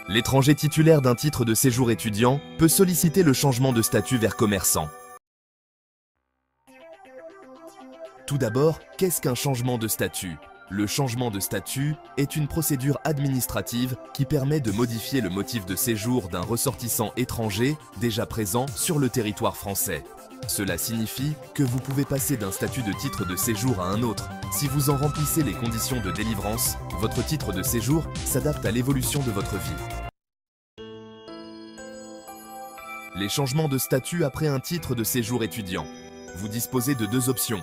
L'étranger titulaire d'un titre de séjour étudiant peut solliciter le changement de statut vers commerçant. Tout d'abord, qu'est-ce qu'un changement de statut? Le changement de statut est une procédure administrative qui permet de modifier le motif de séjour d'un ressortissant étranger déjà présent sur le territoire français. Cela signifie que vous pouvez passer d'un statut de titre de séjour à un autre. Si vous en remplissez les conditions de délivrance, votre titre de séjour s'adapte à l'évolution de votre vie. Les changements de statut après un titre de séjour étudiant. Vous disposez de deux options.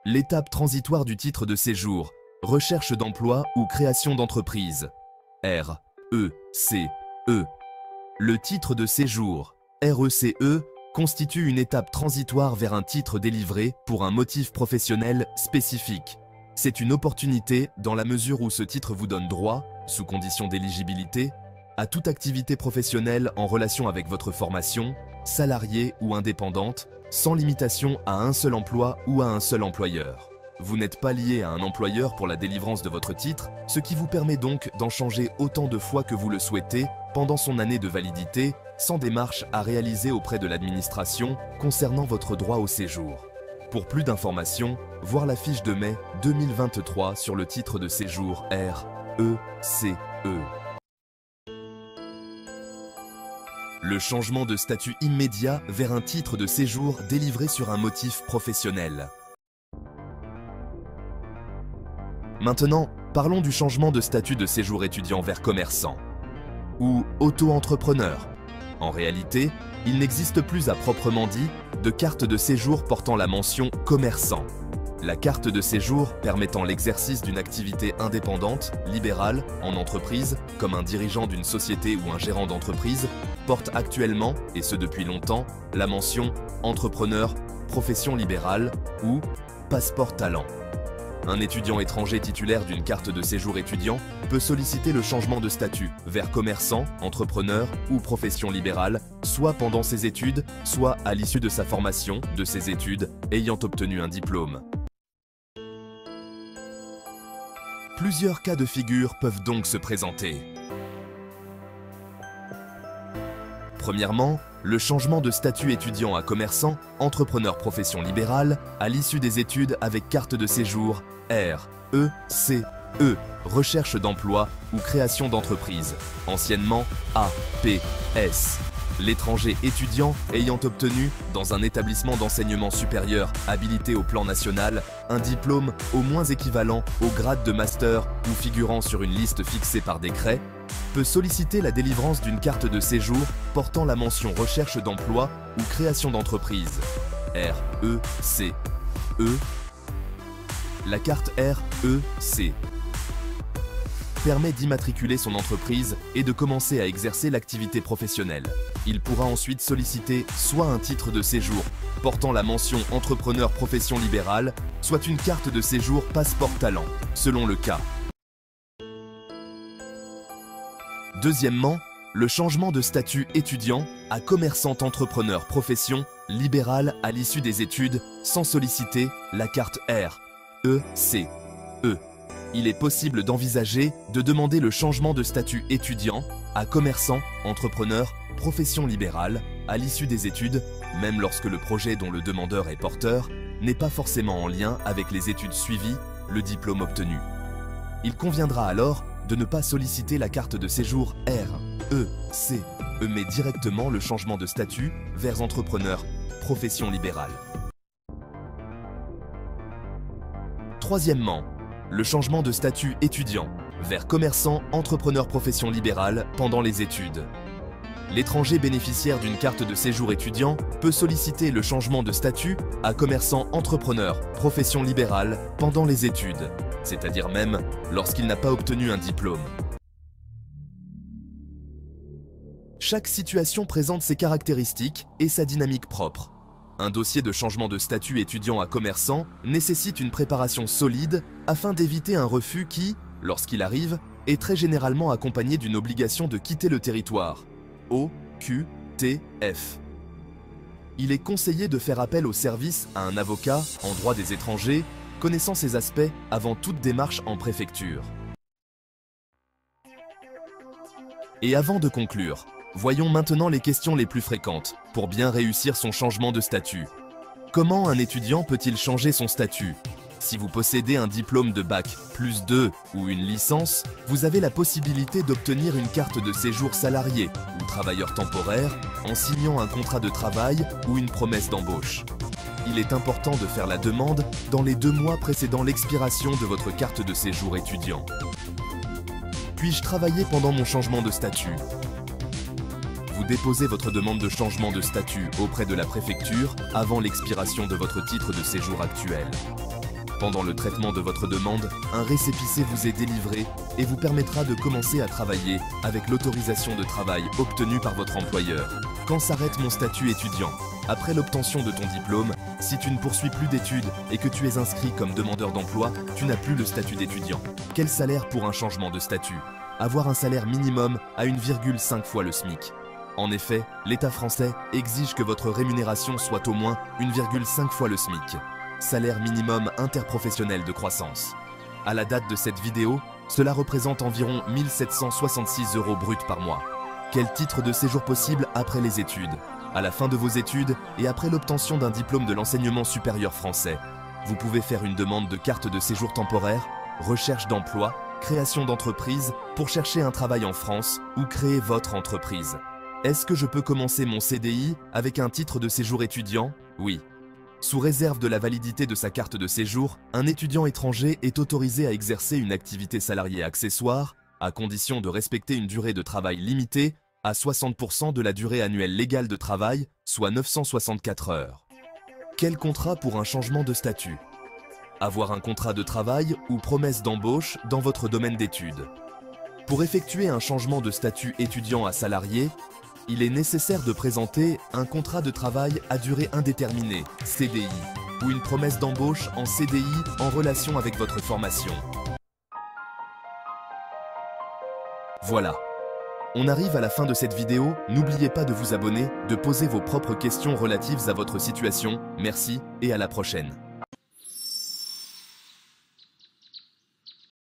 L'étape transitoire du titre de séjour, recherche d'emploi ou création d'entreprise. RECE. Le titre de séjour, RECE, constitue une étape transitoire vers un titre délivré pour un motif professionnel spécifique. C'est une opportunité dans la mesure où ce titre vous donne droit, sous condition d'éligibilité, à toute activité professionnelle en relation avec votre formation, salariée ou indépendante, sans limitation à un seul emploi ou à un seul employeur. Vous n'êtes pas lié à un employeur pour la délivrance de votre titre, ce qui vous permet donc d'en changer autant de fois que vous le souhaitez pendant son année de validité, sans démarche à réaliser auprès de l'administration concernant votre droit au séjour. Pour plus d'informations, voir la fiche de mai 2023 sur le titre de séjour RECE. Le changement de statut immédiat vers un titre de séjour délivré sur un motif professionnel. Maintenant, parlons du changement de statut de séjour étudiant vers commerçant ou auto-entrepreneur. En réalité, il n'existe plus à proprement dit de carte de séjour portant la mention commerçant. La carte de séjour permettant l'exercice d'une activité indépendante, libérale, en entreprise, comme un dirigeant d'une société ou un gérant d'entreprise, porte actuellement, et ce depuis longtemps, la mention entrepreneur, profession libérale ou passeport talent. Un étudiant étranger titulaire d'une carte de séjour étudiant peut solliciter le changement de statut vers commerçant, entrepreneur ou profession libérale, soit pendant ses études, soit à l'issue de sa formation, de ses études, ayant obtenu un diplôme. Plusieurs cas de figure peuvent donc se présenter. Premièrement, le changement de statut étudiant à commerçant, entrepreneur profession libérale, à l'issue des études avec carte de séjour RECE, recherche d'emploi ou création d'entreprise, anciennement APS. L'étranger étudiant ayant obtenu, dans un établissement d'enseignement supérieur habilité au plan national, un diplôme au moins équivalent au grade de master ou figurant sur une liste fixée par décret, peut solliciter la délivrance d'une carte de séjour portant la mention recherche d'emploi ou création d'entreprise. RECE. La carte REC permet d'immatriculer son entreprise et de commencer à exercer l'activité professionnelle. Il pourra ensuite solliciter soit un titre de séjour portant la mention entrepreneur profession libérale, soit une carte de séjour passeport talent, selon le cas. Deuxièmement, le changement de statut étudiant à commerçant entrepreneur profession libérale à l'issue des études sans solliciter la carte RECE. Il est possible d'envisager de demander le changement de statut étudiant à commerçant, entrepreneur, profession libérale à l'issue des études, même lorsque le projet dont le demandeur est porteur n'est pas forcément en lien avec les études suivies, le diplôme obtenu. Il conviendra alors de ne pas solliciter la carte de séjour RECE, mais directement le changement de statut vers entrepreneur, profession libérale. Troisièmement, le changement de statut étudiant vers commerçant, entrepreneur profession libérale pendant les études. L'étranger bénéficiaire d'une carte de séjour étudiant peut solliciter le changement de statut à commerçant, entrepreneur, profession libérale pendant les études, c'est-à-dire même lorsqu'il n'a pas obtenu un diplôme. Chaque situation présente ses caractéristiques et sa dynamique propre. Un dossier de changement de statut étudiant à commerçant nécessite une préparation solide afin d'éviter un refus qui, lorsqu'il arrive, est très généralement accompagné d'une obligation de quitter le territoire. OQTF. Il est conseillé de faire appel au service à un avocat en droit des étrangers connaissant ces aspects avant toute démarche en préfecture. Et avant de conclure, voyons maintenant les questions les plus fréquentes pour bien réussir son changement de statut. Comment un étudiant peut-il changer son statut? Si vous possédez un diplôme de bac +2 ou une licence, vous avez la possibilité d'obtenir une carte de séjour salarié ou travailleur temporaire en signant un contrat de travail ou une promesse d'embauche. Il est important de faire la demande dans les 2 mois précédant l'expiration de votre carte de séjour étudiant. Puis-je travailler pendant mon changement de statut? Vous déposez votre demande de changement de statut auprès de la préfecture avant l'expiration de votre titre de séjour actuel. Pendant le traitement de votre demande, un récépissé vous est délivré et vous permettra de commencer à travailler avec l'autorisation de travail obtenue par votre employeur. Quand s'arrête mon statut étudiant? Après l'obtention de ton diplôme, si tu ne poursuis plus d'études et que tu es inscrit comme demandeur d'emploi, tu n'as plus le statut d'étudiant. Quel salaire pour un changement de statut? Avoir un salaire minimum à 1,5 fois le SMIC. En effet, l'État français exige que votre rémunération soit au moins 1,5 fois le SMIC. Salaire minimum interprofessionnel de croissance. À la date de cette vidéo, cela représente environ 1 766 € bruts par mois. Quel titre de séjour possible après les études? À la fin de vos études et après l'obtention d'un diplôme de l'enseignement supérieur français, vous pouvez faire une demande de carte de séjour temporaire, recherche d'emploi, création d'entreprise pour chercher un travail en France ou créer votre entreprise. Est-ce que je peux commencer mon CDI avec un titre de séjour étudiant? Oui. Sous réserve de la validité de sa carte de séjour, un étudiant étranger est autorisé à exercer une activité salariée accessoire, à condition de respecter une durée de travail limitée à 60% de la durée annuelle légale de travail, soit 964 heures. Quel contrat pour un changement de statut? Avoir un contrat de travail ou promesse d'embauche dans votre domaine d'études. Pour effectuer un changement de statut étudiant à salarié, il est nécessaire de présenter un contrat de travail à durée indéterminée, CDI, ou une promesse d'embauche en CDI en relation avec votre formation. Voilà. On arrive à la fin de cette vidéo, n'oubliez pas de vous abonner, de poser vos propres questions relatives à votre situation. Merci et à la prochaine.